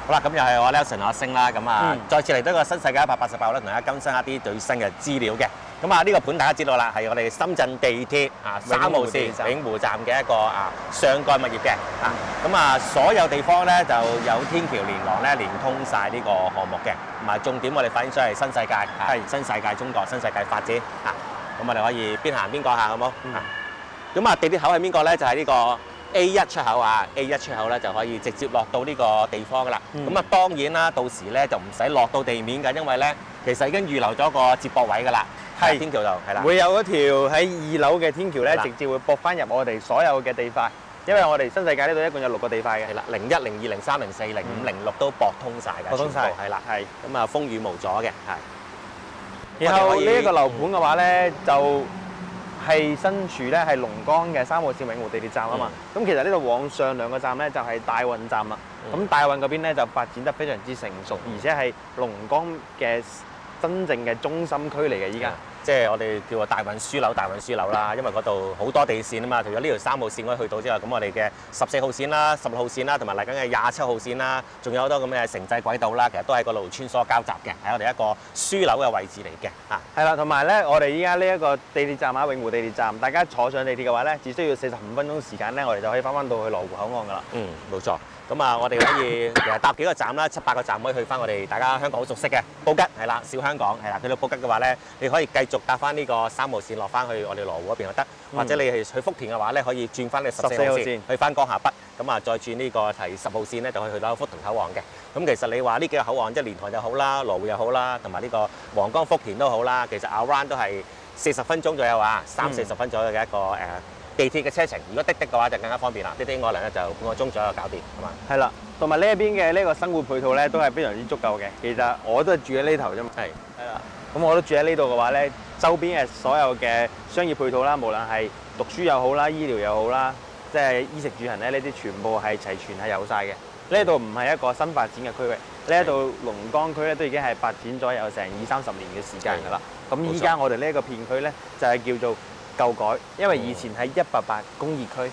好啦，咁又係我 Nelson 阿星啦，咁再次嚟到一個新世界188啦，同大家更新一啲最新嘅資料嘅。咁呢個盤大家知道啦，係我哋深圳地鐵3號線永湖站嘅一個上蓋物業嘅。咁所有地方咧就有天橋連廊咧連通晒呢個項目嘅。重點我哋發展商係新世界，新世界中國、新世界發展咁我哋可以邊行邊講下，好冇？咁地鐵口係邊個咧？就係呢個 A1 出口A1 出口咧就可以直接落到呢個地方噶啦。咁當然啦，到時咧就唔使落到地面㗎，因為咧其實已經預留咗個接駁位㗎啦。係天橋度係啦，會有一條喺2樓嘅天橋咧，直接會駁翻入我哋所有嘅地塊。因為我哋新世界呢度一共有6個地塊嘅。係啦，01、02、03、04、05、06都駁通晒㗎。駁通晒係啦，係咁風雨無阻嘅係。然後呢一個樓盤嘅話咧，就係身處咧係龍崗嘅3號線永湖地鐵站啊嘛。咁其實呢度往上2個站咧就係大運站啦。咁大運嗰邊咧就發展得非常之成熟，而且係龍崗嘅真正嘅中心區嚟嘅依家。即係我哋叫做大運輸樓啦，因為嗰度好多地線啊嘛。除咗呢條3號線可以去到之外，咁我哋嘅14號線啦、16號線啦，同埋嚟緊嘅27號線啦，仲有好多咁嘅城際軌道啦，其實都喺嗰度穿梭交集嘅，係我哋一個樞紐嘅位置嚟嘅嚇。係啦，同埋咧，我哋依家呢一個地鐵站永湖地鐵站，大家坐上地鐵嘅話咧，只需要45分鐘時間咧，我哋就可以翻到去羅湖口岸噶啦。冇錯。咁我哋可以其實搭幾個站啦，7、8個站可以去翻我哋大家香港好熟悉嘅布吉係啦，小香港係啦。去到布吉嘅話咧，你可以繼續搭翻呢個3號線落翻去我哋羅湖嗰邊就得，或者你係去福田嘅話咧，可以轉翻你14號線去翻江夏北，咁再轉呢個係10號線咧，就可以去到福田口岸嘅。咁其實你話呢幾個口岸，即係蓮塘又好啦，羅湖又好啦，同埋呢個皇崗福田都好啦，其實 around 都係40分鐘左右30-40分左右嘅一個地鐵嘅車程。如果的嘅話就更加方便啦，的可能咧就半個鐘左右搞掂，係嘛？係啦，同埋呢一邊嘅呢個生活配套咧都係非常之足夠嘅。其實我都係住喺呢頭啫嘛。係啦，咁我都住喺呢度嘅話咧，周邊嘅所有嘅商業配套啦，無論係讀書又好啦、醫療又好啦，即係衣食住行咧，呢啲全部係齊全係有晒嘅。呢度唔係一個新發展嘅區域，呢一度龍崗區咧都已經係發展咗有成20-30年嘅時間㗎啦。咁依家我哋呢一個片區咧就係叫做舊改，因為以前係188工業區，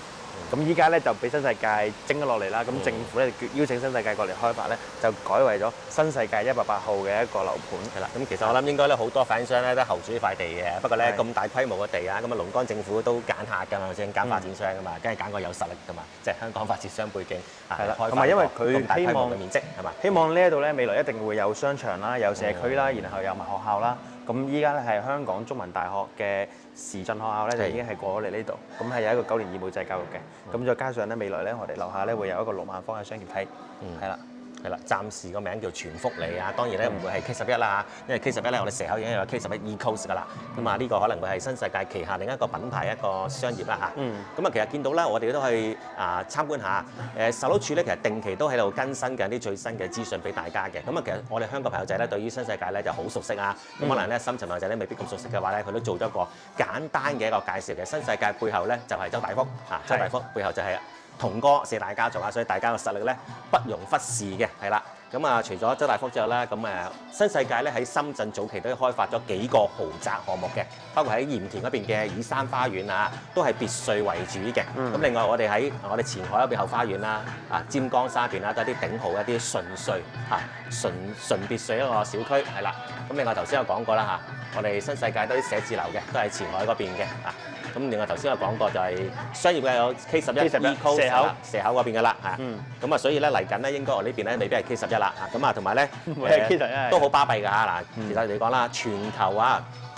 咁依家咧就俾新世界徵咗落嚟啦。咁政府咧邀請新世界過嚟開發咧，就改為咗新世界188號嘅一個樓盤。係啦，咁其實我諗應該咧好多發展商咧都候住呢塊地嘅，不過咧咁大規模嘅地咁龍崗政府都揀下㗎嘛，先揀發展商㗎嘛，梗係揀個有實力㗎嘛，即係香港發展商背景係啦，同埋因為佢希望嘅面積係嘛，希望呢一度咧未來一定會有商場啦、有社區啦，然後有埋學校啦。咁依家咧係香港中文大學嘅時進學校咧，就已經係過咗嚟呢度，咁係有一個9年義務制教育嘅。咁再加上咧未來咧，我哋樓下咧會有一個6萬方嘅商業體，係啦。係啦，暫時個名叫全福利當然咧唔會係 K11啦因為 K11咧我哋蛇口已經有 K11 Ecoast 㗎啦，咁呢個可能會係新世界旗下另一個品牌一個商業啦咁其實見到咧，我哋都去參觀下，售樓處咧其實定期都喺度更新緊啲最新嘅資訊俾大家嘅。咁其實我哋香港朋友仔咧對於新世界咧就好熟悉咁可能咧深圳朋友仔咧未必咁熟悉嘅話咧，佢都做咗一個簡單嘅一個介紹嘅。新世界背後咧就係周大福周大福背後就係同哥4大家族所以大家嘅實力咧不容忽視嘅，係啦。咁除咗周大福之後咧，咁新世界咧喺深圳早期都開發咗幾個豪宅項目嘅，包括喺鹽田嗰邊嘅以山花園都係別墅為主嘅。咁另外我哋喺我哋前海嗰邊後花園啦，尖江沙邊都係啲頂豪一啲純粹純別墅一個小區，係啦。咁另外頭先有講過啦我哋新世界都啲寫字樓嘅，都係前海嗰邊嘅咁另外頭先有講過就係商業嘅有 K11 Ecoast 蛇口嗰邊嘅啦咁所以咧嚟緊咧應該我呢邊咧未必係 K11啦同埋咧都好巴閉㗎嗱。其實嚟講啦，全球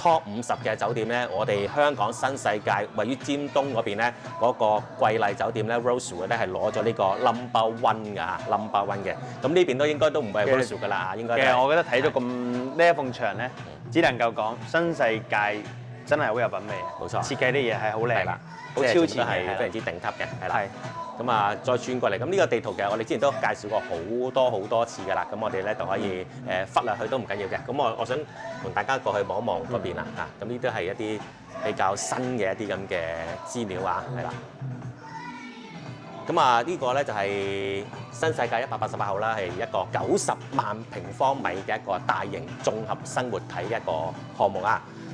Top 50嘅酒店咧，我哋香港新世界位於尖東嗰邊咧嗰個瑰麗酒店咧 Rosewood 咧係攞咗呢個 number 1嘅，咁呢邊都應該都唔係 Rosewood 㗎啦應該。其實我覺得睇咗咁呢一埲牆咧，只能夠講新世界真係好有品味冇錯，設計啲嘢係好靚啦，好超前係非常之頂級嘅，係啦。咁再轉過嚟，咁呢個地圖其實我哋之前都介紹過好多次㗎啦，咁我哋咧就可以忽略佢都唔緊要嘅。咁我想同大家過去望一望嗰邊啦咁呢都係一啲比較新嘅一啲咁嘅資料係啦。咁呢個咧就係新世界188號啦，係一個90萬平方米嘅一個大型綜合生活體嘅一個項目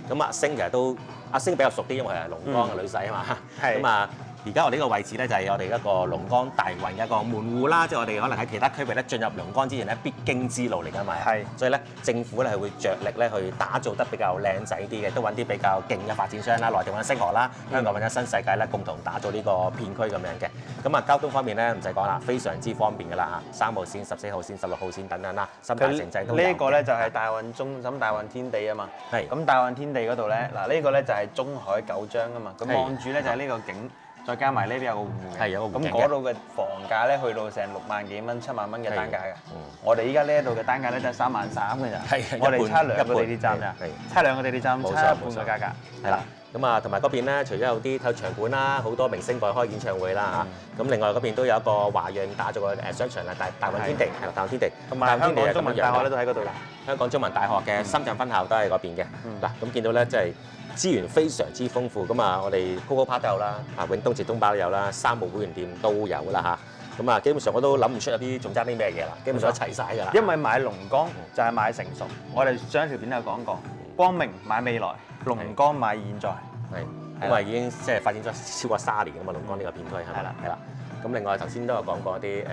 咁星其實都阿星比較熟啲，因為係龍崗嘅女仔嘛。咁而家我哋呢個位置咧就係我哋一個龍崗大運嘅一個門戶啦，即係我哋可能喺其他區域咧進入龍崗之前咧必經之路嚟㗎嘛。係。所以咧政府咧係會着力咧去打造得比較靚仔啲嘅，都揾啲比較勁嘅發展商啦，內地揾星河啦，香港揾咗新世界咧，共同打造呢個片區咁樣嘅。咁啊交通方面咧唔使講啦，非常之方便㗎啦嚇，3號線、14號線、16號線等等啦，新大城際都有。呢一個咧就係大運中心大運天地啊嘛。係。咁大運天地嗰度咧，嗱呢個咧就係中海九張啊嘛。咁望住咧就係呢個景。再加埋呢邊有個湖嘅，係有個湖景嘅。咁嗰度嘅房價咧去到成6萬幾蚊、7萬蚊嘅單價嘅。我哋依家呢一度嘅單價咧就係3萬3嘅咋。係。我哋差2個地鐵站咋。差2個地鐵站差一半嘅價格。係啦。咁啊，同埋嗰邊咧，除咗有啲體育場館啦，好多明星過去開演唱會啦嚇。咁另外嗰邊都有一個華潤打造嘅商場啦，大運天地係啦，大運天地。同埋香港中文大學咧都喺嗰度啦。香港中文大學嘅深圳分校都喺嗰邊嘅。嗱，咁見到咧即係資源非常之豐富，咁啊，我哋 Coco Park 都有啦，啊永東至東巴都有啦，3號會員店都有啦嚇，咁啊基本上我都諗唔出有啲仲爭啲咩嘢啦，基本上都齊晒㗎啦。因為買龍崗就係買成熟，我哋上一條片有講過，光明買未來，龍崗買現在。係，因為已經即係發展咗超過30年㗎嘛，龍崗呢個片區係啦，係啦。咁另外頭先都有講過一啲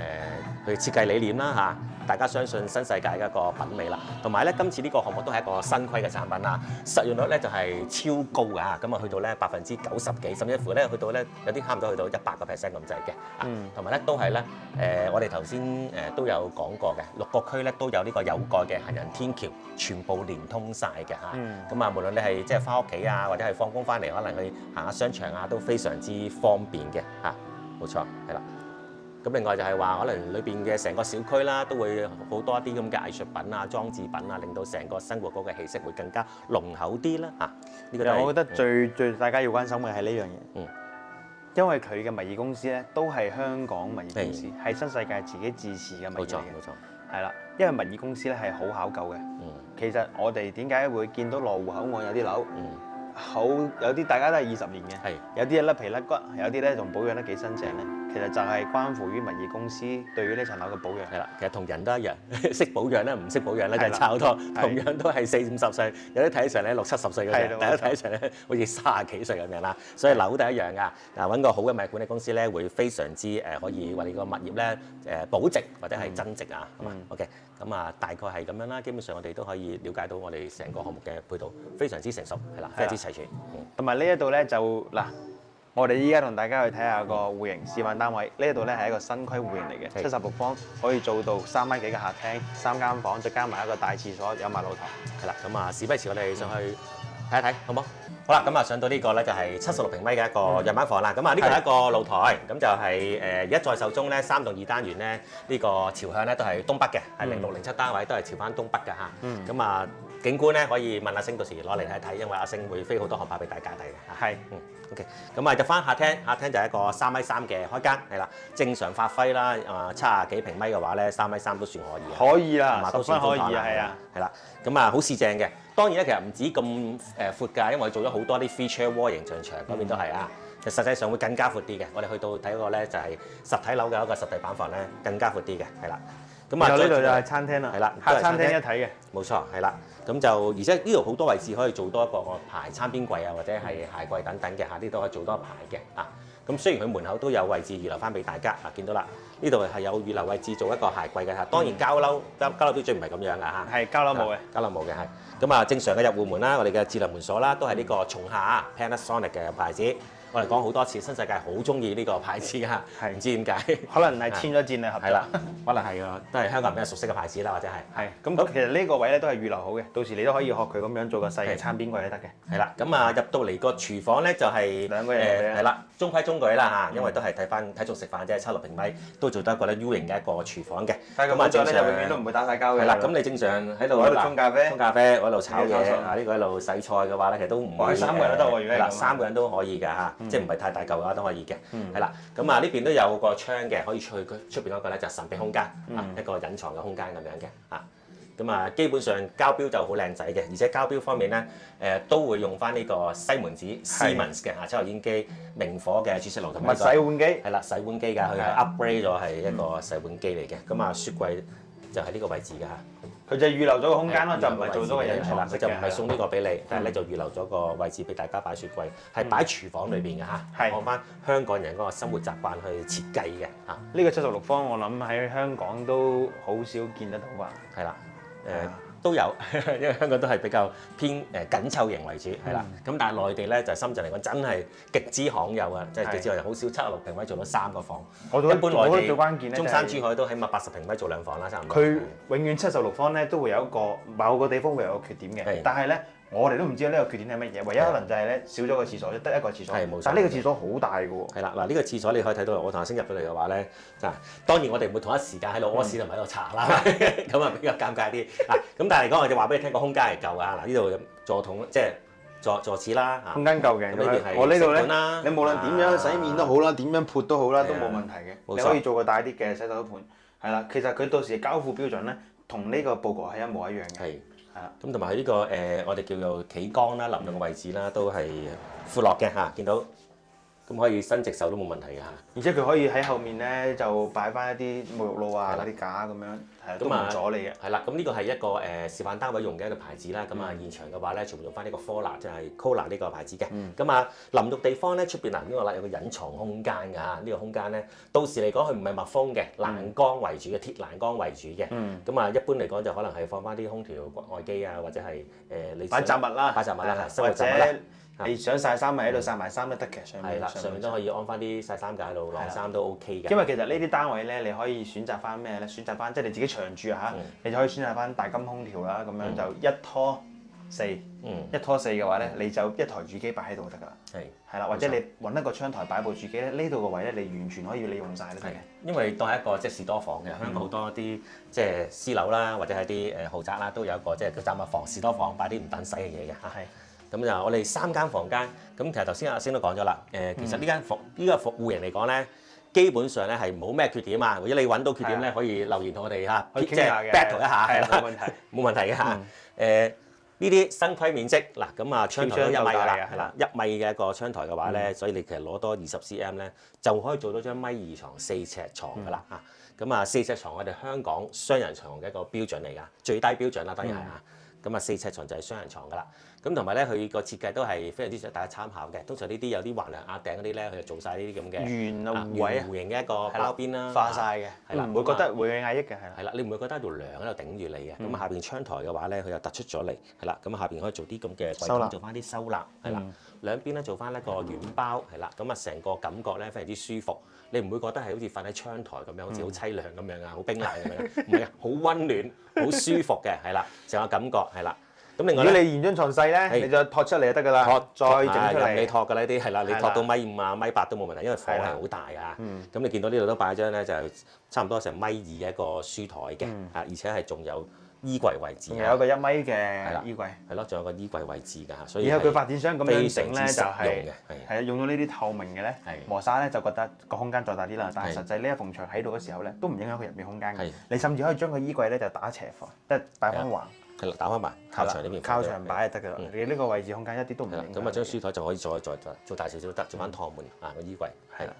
佢設計理念啦嚇。大家相信新世界嘅一個品味啦，同埋咧今次呢個項目都係一個新規嘅產品啦，實用率咧就係超高㗎，咁啊去到咧90%幾，甚至乎咧去到咧有啲差唔多去到100%咁滯嘅，同埋咧都係咧我哋頭先都有講過嘅，6個區咧都有呢個有蓋嘅行人天橋，全部連通晒嘅嚇，咁啊無論你係即係翻屋企啊，或者係放工翻嚟，可能去行下商場啊，都非常之方便嘅嚇，冇錯，係啦。咁另外就係話，可能裏邊嘅成個小區啦，都會好多一啲咁嘅藝術品啊、裝置品啊，令到成個生活嗰個氣息會更加濃厚啲啦嚇。呢個我覺得最大家要關心嘅係呢樣嘢，因為佢嘅物業公司咧都係香港物業公司，係新世界自己自持嘅物業嚟嘅。冇錯，係啦，因為物業公司咧係好考究嘅。其實我哋點解會見到羅湖口岸有啲樓？好有啲大家都係20年嘅，有啲甩皮甩骨，有啲咧仲保養得幾新淨咧。其實就係關乎於物業公司對於呢層樓嘅保養。係啦，其實同人都一樣，識保養咧，唔識保養咧就係差好多。同樣都係40、50歲，有啲睇起上咧60、70歲嘅人，大家睇起上咧好似30幾歲咁樣啦。所以樓都係一樣㗎。嗱，揾個好嘅物業管理公司咧，會非常之可以為你個物業咧保值或者係增值啊。係嘛？OK，咁啊大概係咁樣啦。基本上我哋都可以了解到我哋成個項目嘅配套非常之成熟，係啦，非常之齊全。同埋呢一度咧就嗱。我哋依家同大家去睇下個戶型示範單位，呢一度咧係一個新規戶型嚟嘅，76方可以做到3米幾嘅客廳，3間房，再加埋一個大廁所，有埋露台。係啦，咁啊事不宜遲，我哋上去睇一睇，好唔好？好啦，咁啊上到呢個咧就係76平米嘅一個樣板房啦。咁啊呢個係一個露台，咁就係而家在售中咧3棟2單元咧，呢個朝向咧都係東北嘅，係06、07單位都係朝翻東北嘅嚇。咁啊景觀咧可以問阿星到時攞嚟睇睇，因為阿星會飛好多航拍俾大家睇嘅。係，OK。咁啊入翻客廳，客廳就係一個3.3米嘅開間，係啦，正常發揮啦。70幾平米嘅話咧，3.3米都算可以。可以啦，都算可以啊，係啊，係啦。咁啊好市正嘅。當然咧，其實唔止咁闊㗎，因為我哋做咗好多啲 feature wall 形象牆嗰邊都係啊。其實實際上會更加闊啲嘅。我哋去到睇嗰個咧就係實體樓嘅一個實地板房咧，更加闊啲嘅，係啦。咁啊，呢度就係餐廳啦，係啦，客餐廳一體嘅，冇錯，係啦。咁就而且呢度好多位置可以做多一個排餐邊櫃啊，或者係鞋櫃等等嘅嚇，呢度可以做多一排嘅啊。咁雖然佢門口都有位置預留翻俾大家啊，見到啦，呢度係有預留位置做一個鞋櫃嘅嚇。當然交樓標準唔係咁樣㗎嚇，係交樓冇嘅，交樓冇嘅係。咁啊，正常嘅入戶門啦，我哋嘅智能門鎖啦，都係呢個松下 Panasonic 嘅牌子。我哋講好多次，新世界好中意呢個牌子㗎，唔知點解，可能係簽咗戰略合作。係啦，可能係都係香港人比較熟悉嘅牌子啦，或者係。咁其實呢個位咧都係預留好嘅，到時你都可以學佢咁樣做個細嘅餐邊櫃都得嘅。係啦，咁啊入到嚟個廚房咧就係2個人係啦，中規中矩啦嚇，因為都係睇餸食飯啫，76平米都做得一個咧 U 型嘅一個廚房嘅。咁啊正常永遠都唔會打晒交嘅。係啦，咁你正常喺度沖咖啡，我喺度炒嘢，呢個喺度洗菜嘅話咧，其實都唔會。3個人都得喎，如果係咁。 3個人都可以㗎嚇，即係唔係太大嚿嘅話都可以嘅。係啦，咁啊呢邊都有個窗嘅，可以出邊嗰個咧就神秘空間，一個隱藏嘅空間咁樣嘅嚇。咁啊基本上膠標就好靚仔嘅，而且膠標方面咧都會用翻呢個西門子 Siemens 嘅抽油煙機、明火嘅煮食爐同埋洗碗機。係啦，洗碗機㗎，佢係 upgrade 咗係一個洗碗機嚟嘅。咁啊雪櫃就喺呢個位置㗎嚇。佢就預留咗個空間咯，就唔係做咗個隱係啦，藏式嘅。佢就唔係送呢個俾你，但係咧就預留咗個位置俾大家擺雪櫃，係擺廚房裏邊嘅嚇，按翻香港人嗰個生活習慣去設計嘅嚇。呢個76方我諗喺香港都好少見得到啩。係啦，都有，因為香港都係比較偏緊湊型為主，係啦。咁但係內地咧就深圳嚟講真係極之罕有啊，即係極之罕有，好少76平米做到3個房。一般內地最關鍵咧，中山珠海都起碼80平米做2房啦，差唔多。佢永遠76方咧都會有一個某個地方會有個缺點嘅，但係咧我哋都唔知道呢個缺點係乜嘢，唯一可能就係咧少咗個廁所，得一個廁所。係冇錯。但係呢個廁所好大㗎喎。係啦，嗱呢個廁所你可以睇到，我同阿星入咗嚟嘅話咧，嗱當然我哋唔會同一時間喺度屙屎同埋喺度查啦，咁啊比較尷尬啲。嗱咁但係嚟講，我哋話俾你聽個空間係夠啊！嗱呢度座桶即係坐廁啦，空間夠嘅。我呢度咧，你無論點樣洗面都好啦，點樣潑都好啦，都冇問題嘅。你可以做個大啲嘅洗手盤，係啦。其實佢到時交付標準咧，同呢個佈局係一模一樣嘅。係啦，咁同埋佢呢個我哋叫做企缸啦、淋浴嘅位置啦，都係闊落嘅嚇，見到，咁可以伸直手都冇問題嘅嚇。而且佢可以喺後面咧就擺翻一啲沐浴露啊、嗰啲架咁樣，係都唔阻你嘅。係啦，咁呢個係一個示範單位用嘅一個牌子啦。咁啊現場嘅話咧，全部用翻呢個 Cola，即係 Cola 呢個牌子嘅。咁啊淋浴地方咧，出邊嗱呢個啦有個隱藏空間㗎嚇，呢個空間咧到時嚟講佢唔係密封嘅，欄杆為主嘅，鐵欄杆為主嘅。咁啊一般嚟講就可能係放翻啲空調外機啊，或者係你擺雜物啦，擺雜物啦，或者你想曬衫咪喺度曬埋衫都得嘅，上面。係啦，上面都可以安翻啲曬衫架喺度晾衫都 OK 嘅。因為其實呢啲單位咧，你可以選擇翻咩咧？選擇翻即係你自己長住嚇，你就可以選擇翻大金空調啦，咁樣就一拖四。一拖四嘅話咧，你就一台主機擺喺度就得㗎啦。係啦，或者你揾一個窗台擺部主機咧，呢度個位咧，你完全可以利用晒都得嘅。因為當係一個即係士多房嘅，香港好多啲即係私樓啦，或者係啲豪宅啦，都有一個即係叫雜物房、士多房，擺啲唔等使嘅嘢嘅嚇。咁就我哋3間房間，咁其實頭先阿星都講咗啦，其實呢個服務型嚟講咧，基本上咧係冇咩缺點啊。如果你揾到缺點咧，可以留言同我哋嚇，即係 battle 一下，係冇問題，冇問題嘅嚇。呢啲新規面積嗱，咁啊窗台都1米㗎啦，係啦，1米嘅一個窗台嘅話咧，所以你其實攞多20 cm 咧，就可以做到張1.2床4尺床㗎啦嚇。咁啊4尺床我哋香港雙人床嘅一個標準嚟㗎，最低標準啦，當然係啊。咁啊4尺床就係雙人床㗎啦。咁同埋咧，佢個設計都係非常之值得大家參考嘅。通常呢啲有啲橫梁壓頂嗰啲咧，佢就做晒呢啲咁嘅圓弧形嘅一個包邊啦，化晒嘅，係啦，唔會覺得會壓抑嘅，係啦。係啦，你唔會覺得條梁喺度頂住你嘅。咁下邊窗台嘅話咧，佢又突出咗嚟，係啦。咁下邊可以做啲咁嘅櫃桶，做翻啲收納，係啦。兩邊咧做翻一個軟包，係啦。咁啊成個感覺咧非常之舒服，你唔會覺得係好似瞓喺窗台咁樣，好似好凄涼咁樣啊，好冰冷咁樣，唔係啊，好温暖，好舒服嘅，係啦，成個感覺係啦。咁另外咧，如果你嫌張床細咧，你就托出嚟就得㗎啦，再整出嚟。你托㗎呢啲係啦，你托到1.5啊、1.8都冇問題，因為房係好大啊。咁你見到呢度都擺張咧，就係差唔多成1.2米嘅一個書台嘅，而且係仲有衣櫃位置。有個1米嘅衣櫃。係咯，仲有個衣櫃位置㗎，所以然後佢發展商咁樣整咧，就係用咗呢啲透明嘅咧，磨砂咧就覺得個空間再大啲啦。但係實際呢一埲牆喺度嘅時候咧，都唔影響佢入面空間嘅。你甚至可以將個衣櫃咧就打斜放，即係擺翻橫。係啦，打翻埋靠牆呢邊，靠牆擺就得㗎啦。你呢個位置空間一啲都唔影響。咁啊，張書台就可以再做大少少得，做翻趟門啊個衣櫃。係啦。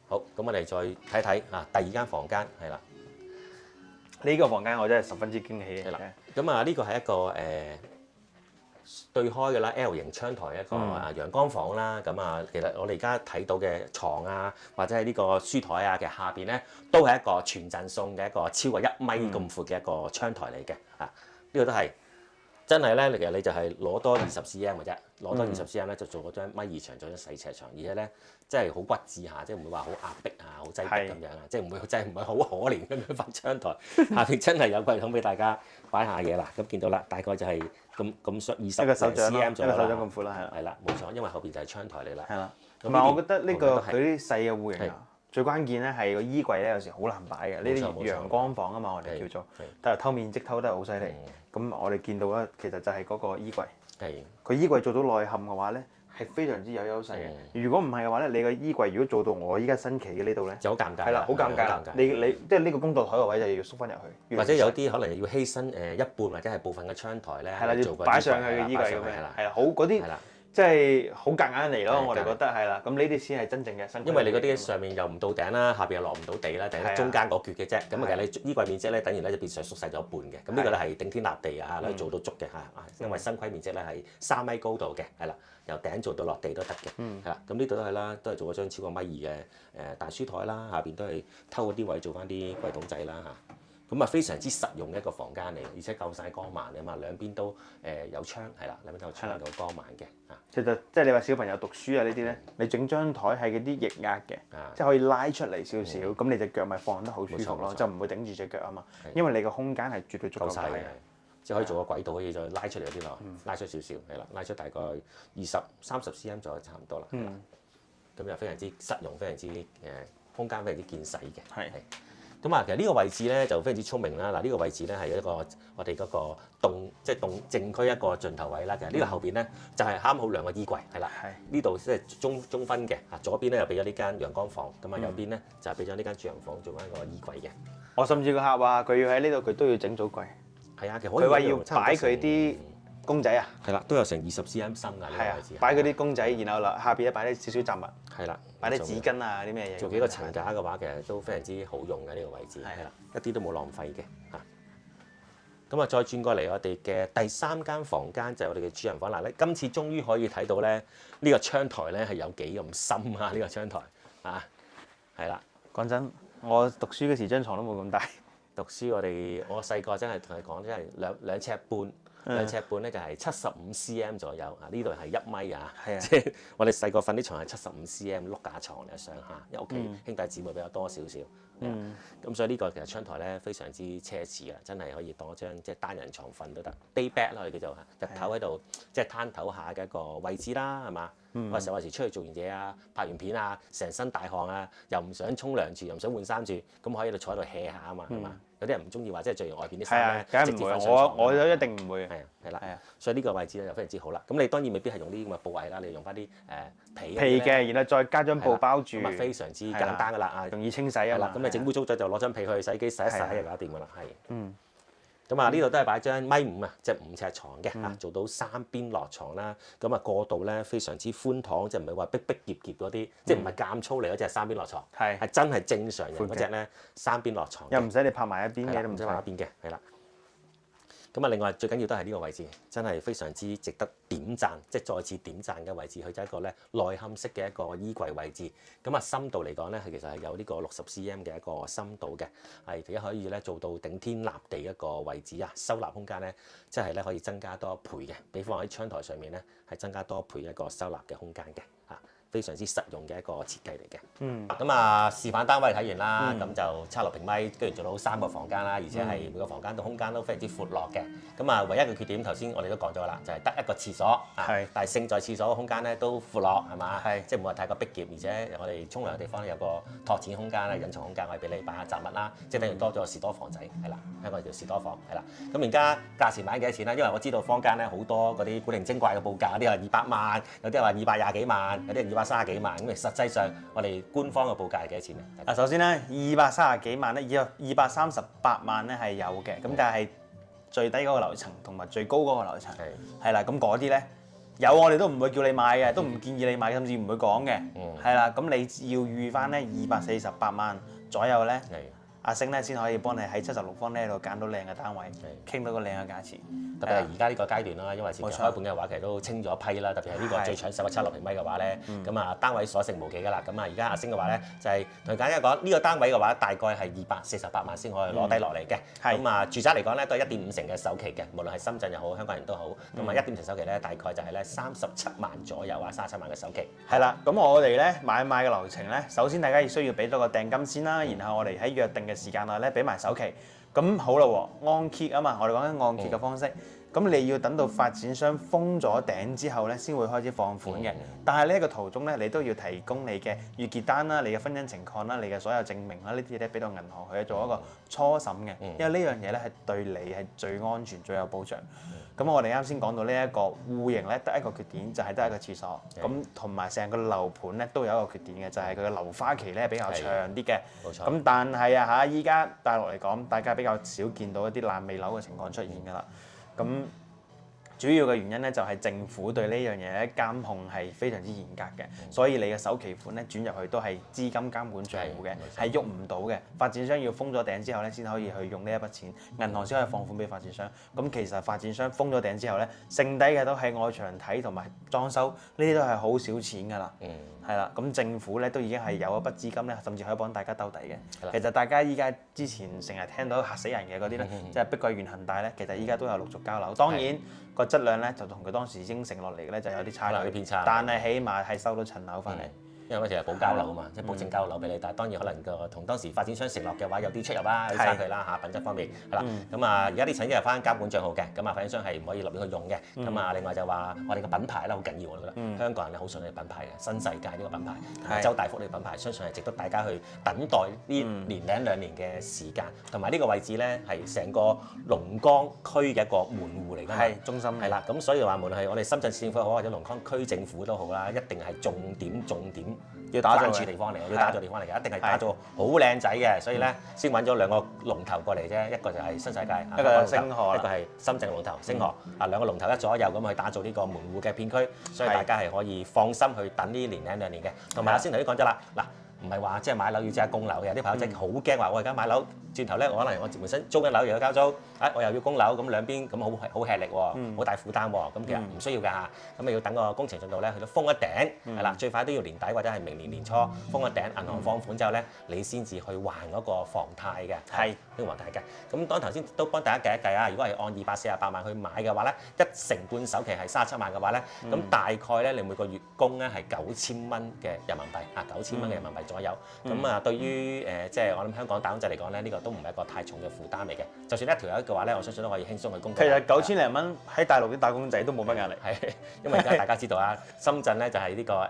好，咁我哋再睇睇啊第2間房間係啦。呢個房間我真係十分之驚喜嘅。係啦。咁啊呢個係一個對開嘅啦 L 型窗台一個陽光房啦。咁啊其實我哋而家睇到嘅床啊，或者係呢個書台啊，其實下邊咧都係一個全陣送嘅一個超過1米咁闊嘅一個窗台嚟嘅啊。呢個都係真係咧，其實你就係攞多20 cm 嘅啫，攞多20 cm 咧就做嗰張1.2牆，做張細尺床，而且咧真係好骨子下，即係唔會話好壓迫啊、好擠迫咁樣啊，即係唔會真係唔係好可憐咁樣塊窗台，下邊真係有櫃桶俾大家擺下嘢啦。咁見到啦，大概就係咁長20 cm 左右啦，一個手掌咁闊啦，係啦，係啦，冇錯，因為後邊就係窗台嚟啦。係啦，同埋我覺得呢個佢啲細嘅戶型啊。最關鍵咧係個衣櫃咧，有時好難擺嘅。呢啲陽光房啊嘛，我哋叫做，但係偷面積偷得好犀利。咁我哋見到咧，其實就係嗰個衣櫃。佢衣櫃做到內嵌嘅話咧，係非常之有優勢嘅。如果唔係嘅話咧，你個衣櫃如果做到我依家新奇嘅呢度咧，就好尷尬。係啦，好尷尬。你即係呢個工作台個位就要縮翻入去。或者有啲可能要犧牲一半或者係部分嘅窗台咧，係啦，要擺上去嘅衣櫃咁樣。係啦，好嗰啲。即係好夾硬嚟咯。係我哋覺得係啦。咁呢啲先係真正嘅新規。因為你嗰啲上面又唔到頂啦，下邊又落唔到地啦，就係中間嗰橛嘅啫。咁其實你衣櫃面積咧，等於咧就變相縮細咗一半嘅。咁呢個咧係頂天立地啊，可以做到足嘅嚇。因為新規面積咧係3米高度嘅，係啦，由頂做到落地都得嘅，係啦。咁呢度都係啦，都係做咗張超過1.2米嘅大書台啦，下邊都係偷嗰啲位做翻啲櫃桶仔啦嚇。咁啊非常之實用嘅一個房間嚟，而且夠晒光猛嘅嘛，兩邊都有窗，係啦，兩邊都有窗夠光猛嘅嚇。其實即係你話小朋友讀書啊呢啲咧，你整張台係嗰啲逆壓嘅，即係可以拉出嚟少少，咁你隻腳咪放得好舒服咯，就唔會頂住隻腳啊嘛。因為你個空間係絕對足夠大嘅，即係可以做個軌道，可以再拉出嚟嗰啲咯，拉出少少係啦，拉出大概20-30 cm 左右差唔多啦。咁又非常之實用，非常之空間非常之見使嘅。係。咁啊，其實呢個位置咧就非常之聰明啦。嗱，呢個位置咧係一個我哋嗰個即係正區一個盡頭位啦。其實呢個後邊咧就係啱好2個衣櫃，係啦。呢度即係中分嘅。啊，左邊咧又俾咗呢間陽光房，咁啊右邊咧就係俾咗呢間住房做一個衣櫃嘅。我甚至個客話佢要喺呢度，佢都要整組櫃。係啊，其實佢話要擺佢啲公仔啊。係啦，都有成20 cm 深㗎呢個位置。擺嗰啲公仔，然後下邊咧擺啲少少雜物。係啦，擺啲紙巾啊，啲咩嘢？做幾個層架嘅話，其實都非常之好用嘅呢個位置，係啦，一啲都冇浪費嘅嚇。咁啊，再轉過嚟我哋嘅第3間房間就係我哋嘅主人房啦。今次終於可以睇到咧，呢個窗台咧係有幾咁深啊！呢個窗台啊，係啦。講真，我讀書嗰時張牀都冇咁大。讀書我細個真係同你講，真係兩尺半。2尺半咧就係75 cm 左右啊，呢度係1米啊，即係我哋細個瞓啲床係75 cm 碌架床嚟上下，因為屋企兄弟姊妹比較多少少，咁所以呢個其實窗台咧非常之奢侈啊，真係可以當張即係單人床瞓都得 ，day bed 啦我哋叫做日頭喺度即係攤頭下嘅一個位置啦，係嘛？有時出去做完嘢啊，拍完片啊，成身大汗啊，又唔想沖涼住，又唔想換衫住，咁可以喺度坐喺度 hea 下啊嘛，係嘛？有啲人唔中意話即係著完外邊啲衫咧，直接瞓上床。我都一定唔會。係啦，所以呢個位置咧就非常之好啦。咁你當然未必係用啲咁嘅布位啦，你用翻啲被嘅，然後再加張布包住，咁啊非常之簡單噶啦啊，容易清洗啊嘛。咁你整污糟咗就攞張被去洗衣機洗一洗就搞掂噶啦，係。咁啊，呢度都係擺張1.5米啊，即係5尺床嘅嚇，做到3邊落床啦。咁啊，過道咧非常之寬敞，即係唔係話逼逼夾夾嗰啲，即係唔係監粗嚟嗰隻3邊落床，係真係正常人嗰隻咧3邊落床。又唔使你拍埋一邊嘅，都唔使拍一邊嘅，係啦。咁啊，另外最緊要都係呢個位置，真係非常之值得點讚，即係再次點讚嘅位置。佢就係一個咧內嵌式嘅一個衣櫃位置。咁啊，深度嚟講咧，係其實係有呢個60 cm 嘅一個深度嘅，係而家可以咧做到頂天立地一個位置啊，收納空間咧，即係咧可以增加多一倍嘅，比方喺窗台上面咧係增加多一倍一個收納嘅空間嘅嚇。非常之實用嘅一個設計嚟嘅。咁啊，示範單位睇完啦，咁就76平米，跟住做到3個房間啦，而且係每個房間都空間都非常之闊落嘅。咁啊，唯一嘅缺點頭先我哋都講咗啦，就係得一個廁所，但係勝在廁所嘅空間咧都闊落，係嘛？即係唔會話太過逼夾，而且我哋沖涼嘅地方有個托錢空間啦、隱藏空間，可以俾你擺下雜物啦，即係等於多咗個士多房仔，係啦，香港叫士多房，係啦。咁而家價錢買幾多錢啦？因為我知道坊間咧好多嗰啲古靈精怪嘅報價，有啲話200萬，有啲話220幾萬，有啲230幾萬，咁實際上我哋官方嘅報價係幾多錢咧？嗱，首先咧230幾萬咧，238萬咧係有嘅，咁但係最低嗰個樓層同埋最高嗰個樓層係啦，咁嗰啲咧有我哋都唔會叫你買嘅，都唔建議你買，甚至唔會講嘅，係啦，咁你要預翻咧248萬左右咧。阿星咧先可以幫你喺76方呢度揀到靚嘅單位，傾到個靚嘅價錢。特別係而家呢個階段啦，因為市場開盤嘅話，其實都清咗一批啦。特別係呢個最搶手嘅76平米嘅話咧，咁啊單位所剩無幾㗎啦。咁啊而家阿星嘅話咧，就係同大家講呢個單位嘅話，大概係248萬先可以攞低落嚟嘅。咁啊住宅嚟講咧，都係1.5成嘅首期嘅，無論係深圳又好，香港人都好。咁啊1.5成首期咧，大概就係咧37萬左右啊，37萬嘅首期。係啦，咁我哋咧買賣嘅流程咧，首先大家需要俾多個訂金先啦，然後我哋喺約定嘅時間內咧俾埋首期。咁好啦喎，按揭啊嘛，我哋講緊按揭嘅方式。咁你要等到發展商封咗頂之後咧，先會開始放款嘅。但係呢個途中咧，你都要提供你嘅預結單啦、你嘅婚姻情況啦、你嘅所有證明啦，呢啲嘢咧俾到銀行去做一個初審嘅。因為呢樣嘢咧係對你係最安全、最有保障。咁我哋啱先講到呢一個戶型咧，得一個缺點就係得一個廁所。咁同埋成個樓盤咧都有一個缺點嘅，就係佢嘅樓花期咧比較長啲嘅。冇錯。咁但係啊嚇，依家大陸嚟講，大家比較少見到一啲爛尾樓嘅情況出現㗎啦。咁主要嘅原因咧就係政府對呢樣嘢咧監控係非常之嚴格嘅，所以你嘅首期款咧轉入去都係資金監管賬戶嘅，係喐唔到嘅。發展商要封咗頂之後咧，先可以去用呢一筆錢，銀行先可以放款俾發展商。咁其實發展商封咗頂之後咧，剩低嘅都係外牆體同埋裝修，呢啲都係好少錢㗎啦。係啦，咁政府咧都已經係有一筆資金咧，甚至可以幫大家兜底嘅。其實大家依家之前成日聽到嚇死人嘅嗰啲咧，即係碧桂園恒大咧，其實依家都有陸續交樓。當然個質量咧就同佢當時應承落嚟嘅咧就有啲差距，偏差，但係起碼係收到層樓翻嚟。因為嗰時係保交樓啊嘛，即係保證交樓俾你，但係當然可能個同當時發展商承諾嘅話有啲出入啦，有啲差距啦嚇，品質方面係啦。咁啊，而家啲錢都係翻監管帳號嘅，咁啊發展商係唔可以立亂去用嘅。咁啊，另外就話我哋嘅品牌咧好緊要，我覺得香港人咧好信你品牌嘅，新世界呢個品牌，周大福呢個品牌，相信係值得大家去等待呢年零兩年嘅時間，同埋呢個位置咧係成個龍崗區嘅一個門戶嚟㗎嘛，係中心係啦。咁所以話無論係我哋深圳市政府好或者龍崗區政府都好啦，一定係重點。要打造關注地方嚟，要打造地方嚟嘅，一定係打造好靚仔嘅，所以咧先揾咗兩個龍頭過嚟啫，一個就係新世界，一個係星河，一個係深圳龍頭星河，兩個龍頭一左一右咁去打造呢個門戶嘅片區，所以大家係可以放心去等呢年零兩年嘅。同埋先頭都講咗啦，嗱唔係話即係買樓要即刻供樓嘅，啲朋友真係好驚話我而家買樓。轉頭咧，我可能我本身租緊樓又要交租，我又要供樓，咁兩邊咁好吃力喎，好大負擔喎，咁其實唔需要㗎嚇，咁你要等個工程進度咧去到封一頂，係啦，最快都要年底或者係明年年初封一頂，銀行放款之後咧，你先至去還嗰個房貸嘅，係呢個房貸嘅。咁當頭先都幫大家計一計啊，如果係按248萬去買嘅話咧，一成半首期係37萬嘅話咧，咁大概咧你每個月供咧係9000蚊嘅人民幣啊，9000蚊嘅人民幣左右。咁啊，對於即係我諗香港打工仔嚟講咧，呢個都唔係一個太重嘅負擔嚟嘅，就算一條友嘅話咧，我相信都可以輕鬆去供。其實9000零蚊喺大陸啲打工仔都冇乜壓力，係因為而家大家知道啊，深圳咧就係呢個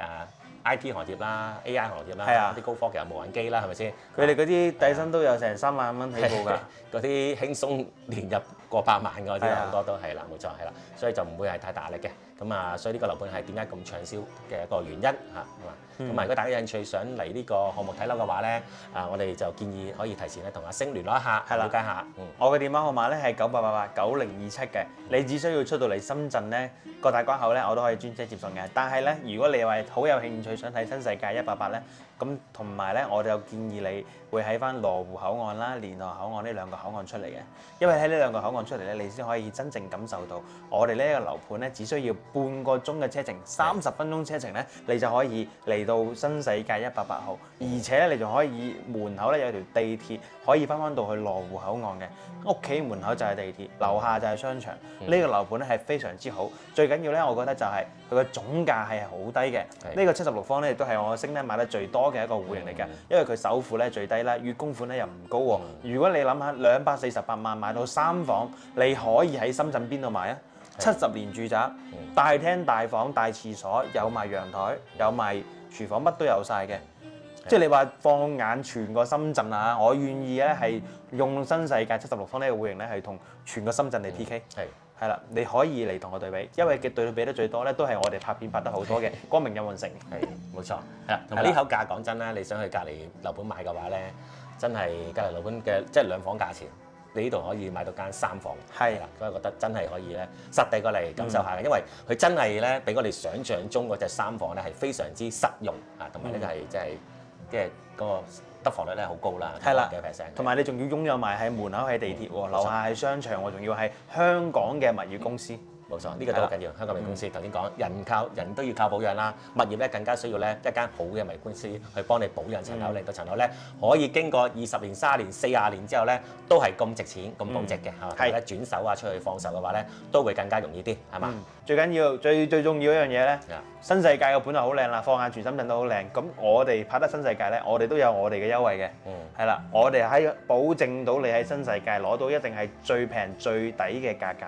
IT 行業啦、AI 行業啦，啲高科技有無人機啦，係咪先？佢哋嗰啲底薪都有成3萬蚊起步㗎，嗰啲輕鬆年入過百萬嘅嗰啲好多都係啦，冇錯係啦，所以就唔會係太大壓力嘅。咁啊，所以呢個樓盤係點解咁暢銷嘅一個原因嚇，係嘛？咁啊，如果大家有興趣想嚟呢個項目睇樓嘅話咧，我哋就建議可以提前咧同阿星聯絡一下，了解下。我嘅電話號碼咧係98889027嘅，你只需要出到嚟深圳咧個大關口咧，我都可以專車接送嘅。但係咧，如果你話好有興趣想睇新世界188咧，咁同埋咧，我哋又建議你會喺翻羅湖口岸啦、蓮河口岸呢兩個口岸出嚟嘅，因為喺呢兩個口岸出嚟咧，你先可以真正感受到我哋呢一個樓盤咧，只需要半個鐘嘅車程，30分鐘車程咧，你就可以嚟到新世界188號，而且咧你仲可以門口咧有條地鐵可以翻到去羅湖口岸嘅，屋企門口就係地鐵，樓下就係商場。呢個樓盤咧係非常之好，最緊要咧，我覺得就係佢嘅總價係好低嘅。呢個76方咧亦都係我升咧買得最多嘅一個戶型嚟㗎，因為佢首付咧最低啦，月供款咧又唔高喎。如果你諗下248萬買到3房，你可以喺深圳邊度買啊？70年住宅，大廳大房大廁所，有埋陽台，有埋廚房，乜都有晒嘅。即係你話放眼全個深圳啊，我願意咧係用新世界76方呢個戶型咧係同全個深圳嚟 PK。係啦，你可以嚟同我對比，因為嘅對比得最多咧，都係我哋拍片拍得好多嘅光明有運城。係冇錯，係啦。同埋呢口價講真啦，你想去隔離樓盤買嘅話咧，真係隔離樓盤嘅即係2房價錢，你呢度可以買到間3房。係啦，所以覺得真係可以咧實地過嚟感受下嘅，因為佢真係咧比我哋想象中嗰隻3房咧係非常之實用啊，同埋呢個係即係嗰個得房率咧好高啦，係啦，%，同埋你仲要擁有埋喺門口係地鐵喎，樓下係商場喎，仲要係香港嘅物業公司。冇錯，呢個都好緊要。香港物業公司頭先講，人都要靠保養啦，物業咧更加需要咧一間好嘅物業公司去幫你保養層樓，令到層樓咧可以經過20年、30年、40年之後咧都係咁值錢、咁保值嘅，係嘛？係咧轉手啊，出去放售嘅話咧都會更加容易啲，係嘛？最緊要最重要一樣嘢咧，新世界嘅盤就好靚啦，放眼全深圳都好靚。咁我哋拍得新世界咧，我哋都有我哋嘅優惠嘅，係啦，我哋喺保證到你喺新世界攞到一定係最平最抵嘅價格。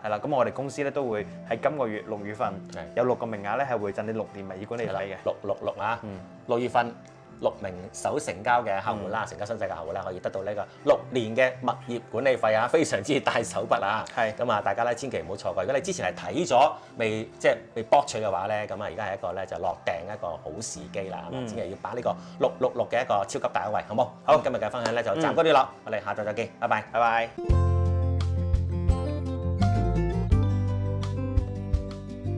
係啦，咁我哋公司咧都會喺今個月6月份有6個名額咧係會贈你6年物業管理費嘅。6啊，6月份6名首成交嘅客戶啦，成交新世界客戶啦，可以得到呢個6年嘅物業管理費啊，非常之大手筆啊！係咁啊，大家咧千祈唔好錯過。如果你之前係睇咗未博取嘅話咧，咁啊而家係一個咧就落訂一個好時機啦，千祈要把呢個666嘅一個超級大優惠，好冇？好，今日嘅分享咧就暫告段落，我哋下晝再見，拜拜，拜拜。